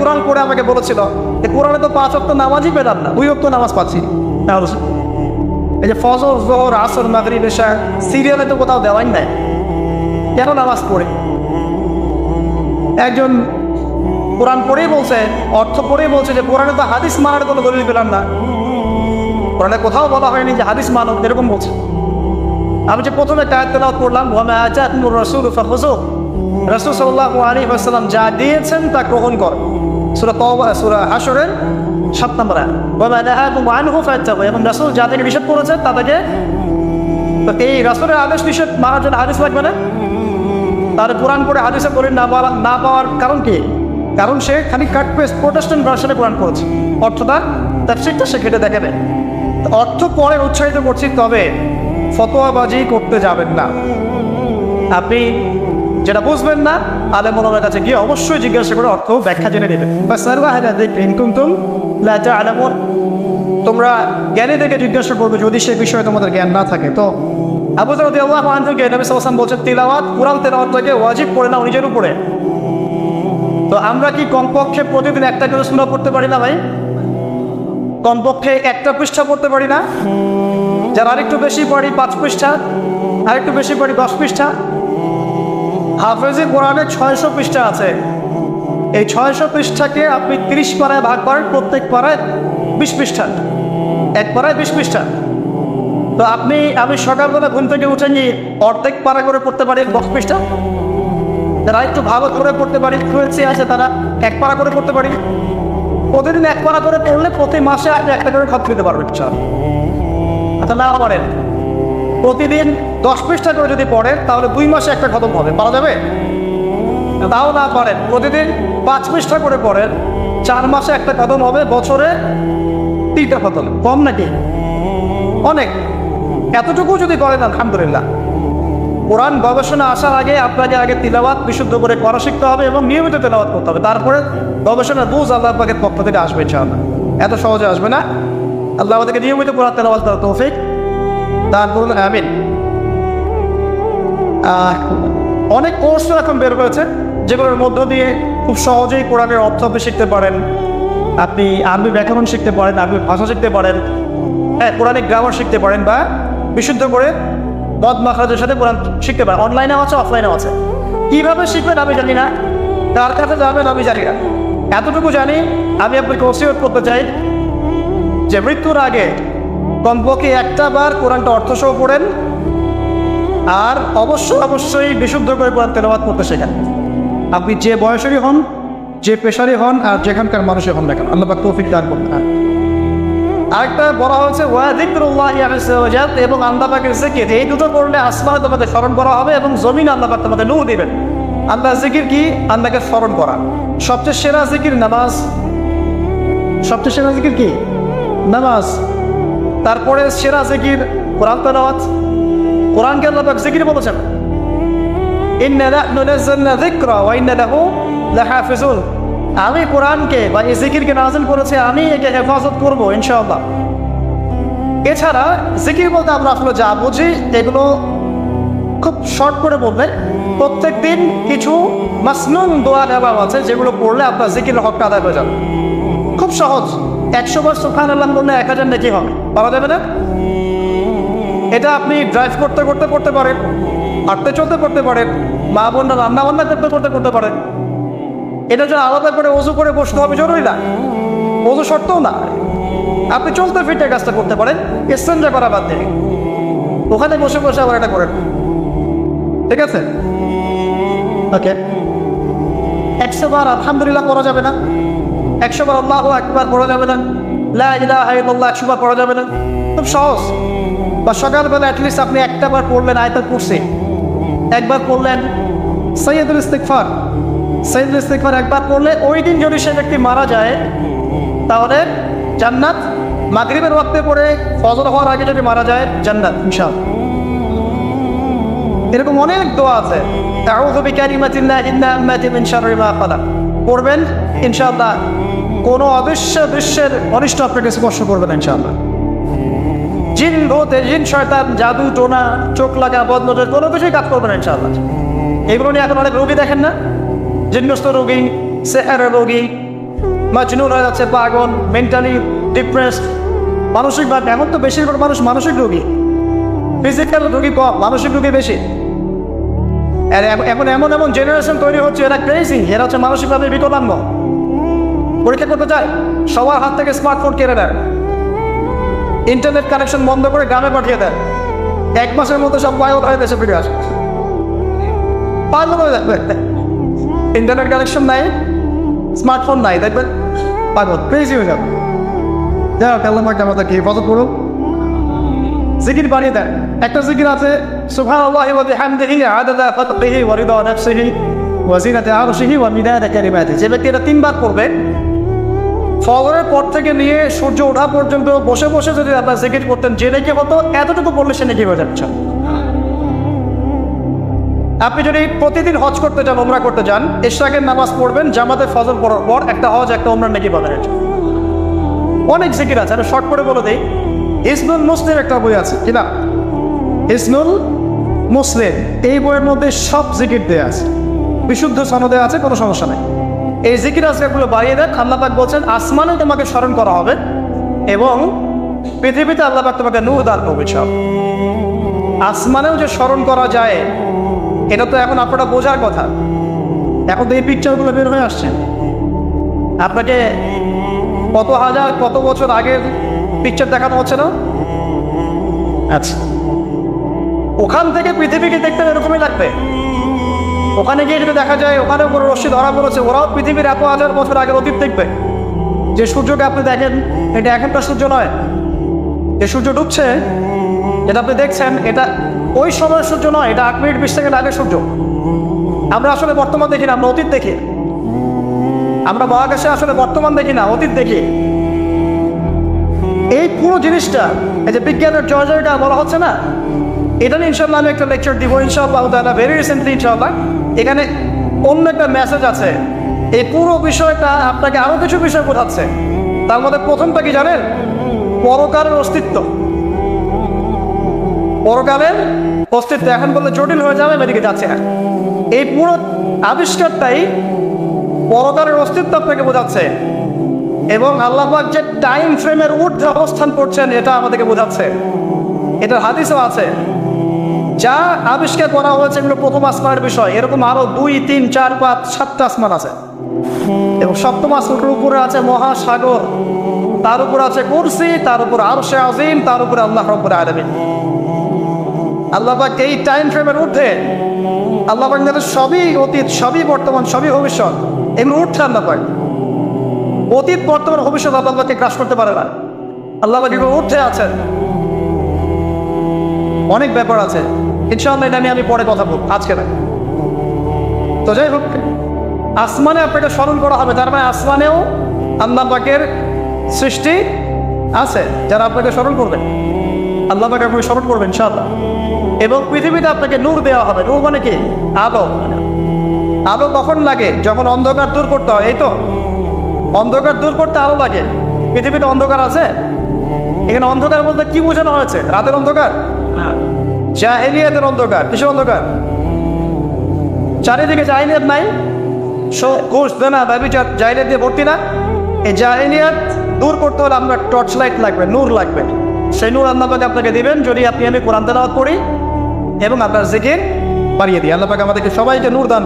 কোরআন পড়ে আমাকে বলেছিল যে কোরআনে তো 5 ওয়াক্ত নামাজই পেলাম না, 2 ওয়াক্ত নামাজ পাচ্ছি। এই যে ফজর, যোহর, আসর, মাগরিব, ইশা সিরিয়ালে তো কোথাও দেওয়াই নাই, কেন নামাজ পড়ে? একজন কোরআন পড়েই বলছে, অর্থ পড়েই বলছে যে কোরআনে তো হাদিস মানার কোনো দলিল পেলাম না, কোরআনে কোথাও বলা হয়নি যে হাদিস মানো, এরকম বলছে। আমি যে প্রথমে আয়াত তেলাওয়াত করলাম, ওয়া মা আতাকুমুর রাসূলু ফাখুযুহু, রাসূল সাল্লাল্লাহু আলাইহি ওয়াসাল্লাম যা দিয়েছেন তা গ্রহণ কর। সূরা তাওবা, সূরা হাশরের 7 নম্বর আয়াত। ওয়া মা নাহাকুম আনহু ফাত্তাকু, এবং রাসূল যা থেকে নিষেধ করেছেন তা থেকে, তো এই রাসূলের আদেশ নিষেধ মানার জন্য হাদিস লাগবে না? তাহলে কোরআন পড়ে হাদিসে পড়ে না পাওয়ার কারণ কি? কারণ সে খালি কাট পেস্ট প্রোটেস্ট্যান্ট ভার্সনে কোরআন পড়েছে, অর্থটা তাফসীরটা সে ঘেটে দেখাবে। অর্থ পড়ে উৎসাহিত করছি, তবে ফতোয়াবাজি করতে যাবেন না। আপনি যেটা বুঝবেন না, আলেম ওলামার কাছে গিয়ে অবশ্যই জিজ্ঞাসা করে অর্থ ব্যাখ্যা জেনে নেবেন। তোমরা জ্ঞানীদেরকে জিজ্ঞাসা করবে যদি সে বিষয়ে তোমাদের জ্ঞান না থাকে। তো আবু যর রাদিয়াল্লাহু আনহু কে নবী সাল্লাল্লাহু আলাইহি ওয়াসাল্লাম বলছেন, তিলাওয়াত, কোরআন তেলাওয়াতটাকে ওয়াজিব করে নাও নিজের উপরে। তো আমরা কি কমপক্ষে প্রতিদিন একটা করে সূরা পড়তে পারি না ভাই? কমপক্ষে একটা পৃষ্ঠা পড়তে পারি না? যারা আরেকটু বেশি পড়ি 5 পৃষ্ঠা, আরেকটু বেশি পড়ি 10 পৃষ্ঠা। হাফেজে কোরআনে 600 পৃষ্ঠা আছে। এই 600 পৃষ্ঠাকে আপনি 30 পারায় ভাগ করেন, প্রত্যেক পারায় 20 পৃষ্ঠা, এক পারায় 20 পৃষ্ঠা। তো আমি সকালবেলা ঘুম থেকে উঠে নিয়ে অর্ধেক পারা করে পড়তে পারি 10 পৃষ্ঠা। যারা একটু ভালো করে পড়তে পারি, ফ্লুয়েন্সি আছে, তারা 1 পারা করে পড়তে পারি। প্রতিদিন 1 পারা করে পড়লে প্রতি মাসে আপনি একটা করে খতম দিতে পারবেন। আচ্ছা, না পারেন প্রতিদিন 10 পৃষ্ঠা করে যদি পড়েন তাহলে 2 মাসে একটা খতম হবে, পারা যাবে? তাও না পারেন প্রতিদিন 5 পৃষ্ঠা করে পড়েন, 4 মাসে একটা খতম হবে, বছরে 3টা খতম। কম নাকি? অনেক। এতটুকু যদি করেন আলহামদুলিল্লাহ। কোরআন গবেষণা আসার আগে আপনাকে আগে তিলাওয়াত বিশুদ্ধ করে করা শিখতে হবে এবং নিয়মিত তিলাওয়াত করতে হবে, তারপরে গবেষণার বুঝ আল্লাহ পাকের পক্ষ থেকে আসবে ইনশাআল্লাহ। এত সহজে আসবে না। আল্লাহ আমাদেরকে নিয়মিত কোরআন তেলাওয়াত করার তৌফিক দান করুন, আমিন। অনেক কোর্স এখন বের হয়েছে যেগুলোর মধ্য দিয়ে খুব সহজেই কোরআনের অর্থ আপনি শিখতে পারেন। আপনি আরবি ব্যাকরণ শিখতে পারেন, আরবি ভাষা শিখতে পারেন, হ্যাঁ, কোরআনিক গ্রামার শিখতে পারেন, বা বিশুদ্ধ করে মদ মাখরাজের সাথে কোরআন শিখতে পারেন। অনলাইনেও আছে, অফলাইনেও আছে। কীভাবে শিখবেন আমি জানি না, কার কাছে যাবেন আমি জানি না। এতটুকু জানি, আমি আপনাকে ওসিয়ত করতে চাই যে মৃত্যুর আগে কমপক্ষে একটা বার কোরআনটা অর্থসহ পড়েন, আর অবশ্যই বিশুদ্ধ করে কোরআন তেলাওয়াত করতে শেখেন। আপনি যে বয়সেরই হন, যে পেশারই হন, আর যেখানকার মানুষই হন না কেন, আল্লাহ পাক তৌফিক দান করুন। আরেকটা বলা হয়েছে ওয়া যিকরুল্লাহি আযজা ওয়া জাল, এবং আল্লাহ পাকের জিকির। এই দুটো করলে আসমানে তোমাদের স্মরণ করা হবে এবং জমিনে আল্লাহ পাক তোমাদের নূর দিবেন। আল্লাহর জিকির কি? আল্লাহকে স্মরণ করা। সবচেয়ে সেরা জিকির নামাজ। সবচেয়ে সেরা জিকির কি? নামাজ। তারপরে সেরা জিকির কোরআন তেলাওয়াত। কোরআনকে আল্লাহ পাক জিকির বলেছেন, ইন্না নাহনু নাযালনা যিকরা ওয়া ইন্না লাহু লাহাফিজুন। আমি কোরআনকে বা এই জিকিরকে নাযিল করেছি, আমি একে হেফাজত করবো ইনশাআল্লাহ। এছাড়া জিকির বলতে আমরা আসলে যা বুঝি এগুলো খুব শর্ট করে বলবেন। প্রত্যেক দিন কিছু মাসনুন দোয়া দেওয়া আছে যেগুলো পড়লে আপনার জিকির হকটা আদায় হয়ে যাবে। খুব সহজ। 100 বার সুবহানাল্লাহ বললে 1000 নেকি হবে, পারা যাবে না? এটা আপনি ড্রাইভ করতে করতে করতে পারেন, হাঁটতে চলতে করতে পারেন, মা বোনরা রান্না বান্না করতে করতে করতে পারেন। এটা যে আলাদা করে ওযু করে বসতে হবে জরুরি না, ওযু শর্তও না। আপনি চলতে ফিরতে কাজটা করতে পারেন, ইস্তেঞ্জা করা বাদ দিয়ে ওখানে বসে বসে আবার এটা করেন, ঠিক আছে? ওকে। 100 বার আলহামদুলিল্লাহ পড়া যাবে না, 100 বার আল্লাহু আকবার পড়া যাবে না, লা ইলাহা ইল্লাল্লাহ 100 বার পড়া যাবে না। খুব সহজ। বা সকালবেলা অ্যাটলিস্ট আপনি একটা বার পড়লেন আয়াতুল কুরসি, একবার পড়লেন সাইয়্যিদুল ইস্তিগফার। সাইয়্যিদুল ইস্তিগফার একবার পড়লে ওই দিন যদি সে ব্যক্তি মারা যায় তাহলে জান্নাত। মাগরিবের ওয়াক্তে পড়ে ফজর হওয়ার আগে যদি মারা যায় জান্নাত ইনশাআল্লাহ। এরকম অনেক দোয়া আছে। আউযু বিকালিমাতিল্লাহি তাম্মাতি মিন শাররি মা খালাক পড়বেন ইনশাআল্লাহ। কোনো দৃশ্যের অনিষ্ট আপনাকে স্পর্শ করবে না ইনশাআল্লাহ। জিন ভূত, জিন শয়তান, জাদু টোনা, চোখ লাগা, বদনজর কোনো কিছুই কাজ করবে না ইনশাআল্লাহ। এগুলো নিয়ে এখন অনেক রোগী দেখেন না, জিনগ্রস্ত রোগী, সেহের রোগী, মাজনুন হয়ে যাচ্ছে, পাগল, মেন্টালি ডিপ্রেসড, মানসিকভাবে। এখন তো বেশিরভাগ মানুষ মানসিক রোগী, ফিজিক্যাল রোগী কম, মানসিক রোগী বেশি। আর এখন এমন এমন জেনারেশন তৈরি হচ্ছে, এরা ক্রেজি, এরা হচ্ছে মানসিকভাবে বিকলাঙ্গ। পরীক্ষা করতে চায়, সবার হাত থেকে স্মার্টফোন কেড়ে দেয়, ইন্টারনেট কানেকশন বন্ধ করে গ্রামে পাঠিয়ে দেয়, 1 মাসের মধ্যে সব পাগল হয়ে দেশে ফিরে আসে। পাগল হয়ে যাবে, ইন্টারনেট কানেকশন নাই, স্মার্টফোন নাই, দেখবেন পাগল, ক্রেজি হয়ে যাবে। যাই হোক, আল্লাহ পাক আমাদেরকে হেফাজত করুন। জিকির বানিয়ে দেন। একটা জিকির আছে, সুবহানাল্লাহি ওয়া বিহামদিহি আদাদা খালকিহি ওয়া রিদা নাফসিহি ওয়া জিনাতা আরশিহি ওয়া মিদাদা কালিমাতিহি। যে ব্যক্তি এটা 3 বার করবে, ফজরের পর থেকে নিয়ে সূর্য ওঠা পর্যন্ত বসে বসে যদি আপনার জিকির করতেন, যে নেকি হতো, এতটুকু বললে সে নেকি হয়ে যাচ্ছে। আপনি যদি প্রতিদিন হজ করতে যান, উমরা করতে যান, ইশরাকের নামাজ পড়বেন, জামাতে ফজর পড়ার পর একটা হজ একটা উমরা নেকি পাবেন। অনেক জিকির আছে, আমি শর্ট করে বলে দিই। ইসমুল মুসলিম একটা বই আছে, কিনা ইসমুল মুসলিম, এই বইয়ের মধ্যে সব জিকির দেয়া আছে, বিশুদ্ধ সনদে আছে, কোনো সমস্যা নেই। এই জিকির আজকালগুলো বাড়িয়ে দেন। আল্লাহ পাক বলছেন আসমানে তোমাকে স্মরণ করা হবে এবং পৃথিবীতে আল্লাহ পাক তোমাকে নূর দান করবে। সব আসমানেও যে স্মরণ করা যায়, এটা তো এখন আপনারা বোঝার কথা। এখন তো এই পিকচারগুলো বের হয়ে আসছে, আপনাকে কত হাজার কত বছর আগের পিকচার দেখানো হচ্ছে না? আচ্ছা, ওখান থেকে পৃথিবীকে দেখতে এরকমই লাগবে। ওখানে গিয়ে যদি দেখা যায় ওখানেও কোনো রশ্মি ধরা পড়েছে, ওরাও পৃথিবীর এত হাজার বছর আগের অতীত দেখবে। যে সূর্যকে আপনি দেখেন, এটা এখনকার সূর্য নয়। যে সূর্য ডুবছে, যেটা আপনি দেখছেন, এটা ওই সময়ের সূর্য নয়, এটা 8 মিনিট 20 সেকেন্ড আগের সূর্য। আমরা আসলে বর্তমান দেখি না, আমরা অতীত দেখি। আমরা মহাকাশে আসলে বর্তমান দেখি না, অতীত দেখি। এই পুরো জিনিসটা, এই যে বিজ্ঞানের জয়টা বলা হচ্ছে না, এটা নিয়ে ইনশাল্লাহ আমি একটা লেকচার দিব ইনশাআল্লাহ তাআলা, ভেরি রিসেন্টলি ইনশাআল্লাহ। এখানে অন্য একটা মেসেজ আছে। এই পুরো বিষয়টা আপনাকে আরো কিছু বিষয় বোঝাচ্ছে। তার মধ্যে প্রথমটা কি জানেন? পরকালের অস্তিত্ব। পরকালের অস্তিত্ব এখন বললে জটিল হয়ে যাবে, এদিকে যাচ্ছে না। এই পুরো আবিষ্কারটাই পরকালের অস্তিত্ব আপনাকে বোঝাচ্ছে, এবং আল্লাহ পাক যে টাইম ফ্রেমের ঊর্ধ্বে অবস্থান করছেন, এটা আমাদেরকে বোঝাচ্ছে। এটা হাদিসও আছে। যা আবিষ্কার করা হয়েছে এগুলো প্রথম আসমানের বিষয়। এরকম আরো 2, 3, 4, 5, 7টা আসমান আছে, এবং 7ম আসমানের উপরে আছে মহাসাগর, তার উপর আছে কুরসি, তার উপর আরশে আজিম, তার উপরে আল্লাহ রাব্বুল আলামিন। আল্লাহ পাক এই টাইম ফ্রেমের ঊর্ধ্বে, আল্লাহ পাক সবই অতীত, সবই বর্তমান, সবই ভবিষ্যৎ, এগুলো ঊর্ধ্বে আল্লাহ পাক। অতীত, বর্তমান, ভবিষ্যৎ আল্লাহ পাককে গ্রাস করতে পারে না। আল্লাহ পাক এগুলো ঊর্ধ্বে আছেন। অনেক ব্যাপার আছে, ইনশাআল্লাহ এটা নিয়ে আমি পরে কথা বলবো, আজকে না। তো যাই হোক, আসমানে আপনাকে স্মরণ করা হবে, তার মানে আসমানেও আল্লাহ পাকের সৃষ্টি আছে, যারা আপনাকে স্মরণ করবেন। আল্লাহ পাক আপনাকে স্মরণ করবেন ইনশাআল্লাহ। এবং পৃথিবীতে আপনাকে নূর দেওয়া হবে। নূর মানে কি? আলো। আলো কখন লাগে? যখন অন্ধকার দূর করতে হয়। এই তো, অন্ধকার দূর করতে আলো লাগে। পৃথিবীতে অন্ধকার আছে? এখানে অন্ধকার বলতে কি বোঝানো হয়েছে? রাতের অন্ধকার? জাহেলিয়াতের অন্ধকার। কিসের অন্ধকার? চারিদিকে জাহেলিয়াত নাই, ঘুষ দেনা ব্যভিচার জাহেলিয়াত দিয়ে ভর্তি না? এই জাহেলিয়াত দূর করতে হলে আপনার টর্চ লাইট লাগবে, নূর লাগবে। সেই নূর আল্লাহ পাক আপনাকে দিবেন যদি আমি কোরআন তেলাওয়াত করি এবং আপনার জিকির বাড়িয়ে দিই। আল্লাহ পাক আমাদেরকে সবাইকে নূর দান